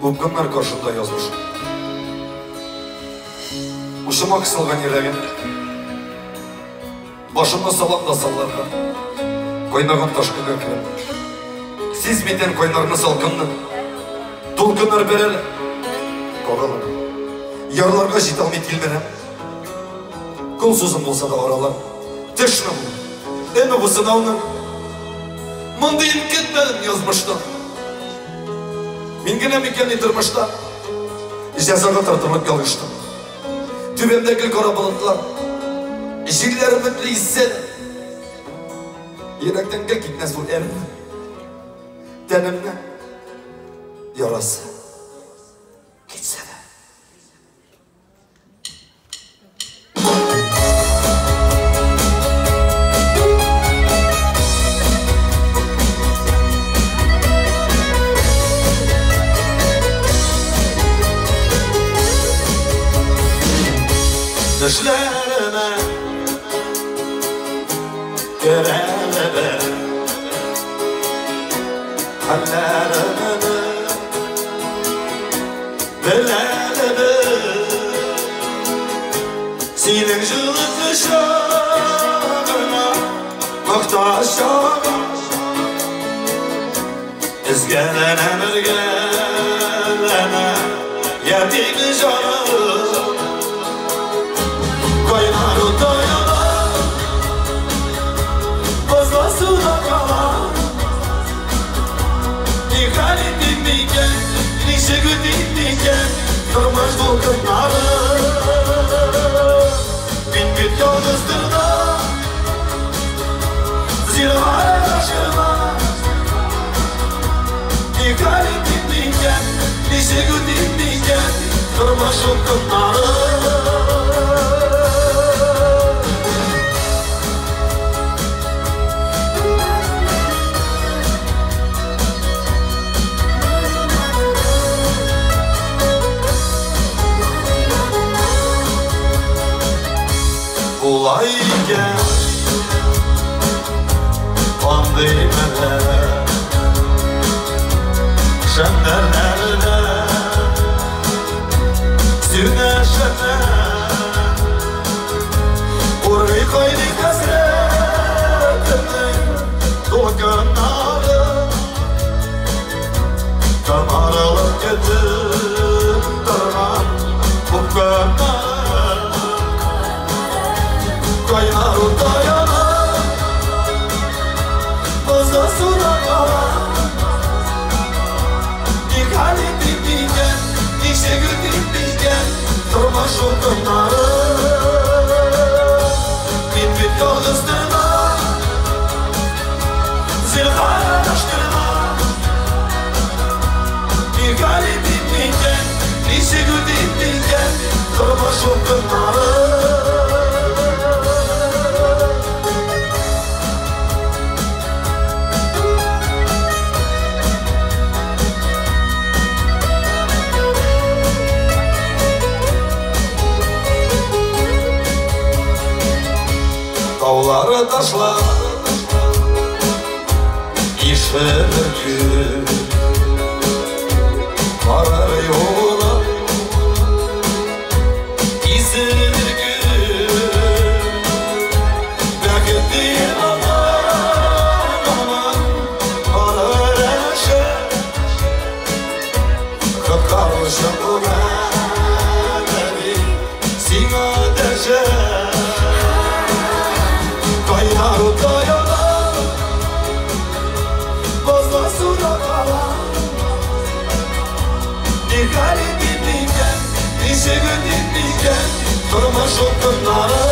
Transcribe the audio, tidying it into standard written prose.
Öpkünler karşımda yazmış. Uşuma kısılgan yüreğim. Başımda salam da sallarga. Koynagan taşkı gökler. Siz miden koynarını salkınlı. Tulkınlar bereli. Koralar. Yarlarga jitalmet ilmerem. Kol sözüm olsa da oralar. Teşne bu. Emi bu sınavını. Mındayım ketmedim yazmışta. Mingine miken itirmişta. Jazaga tartılık kalıştım. Tübemdeki kara bulutlar. Jillerim ötli hissedi. Yürekten gitmez bu erim. Tenimden yarası gitse de. Düşlerime görelebe hallerime belelebe senin jılık kışağına muhtaşağına izgelene mirgelene yedik canım Koynar utayana Bozla suda kalan Nikali dindiken Nişegü dindiken Durmuş vulkanları Bin bit yıldızdır da Zilvara taşırma Nikali dindiken Nişegü dindiken Durmuş vulkanları Olayken Andimele Şenlerlerde Sürneşene Urri koydu hasretini Dolkanları Kamarılık getir Durman Bu kanları Kaynar utayana Bozda suda kalan Nikali dindiken Nişegü dindiken Durma şulkınları Bin bit yıldızlarına Zilhara taşkırma Nikali dindiken Nişegü dindiken Durma şulkınları Dağları taşlar İşlenir gün Varar yola İzlenir gün Bekettiğin aman Varar eşe Kıpkarmışım bu bedeni Sina deşe Kaynar utayana Bozla suda kalan Nikali dindiken Nişegü dindiken Durma şulkınları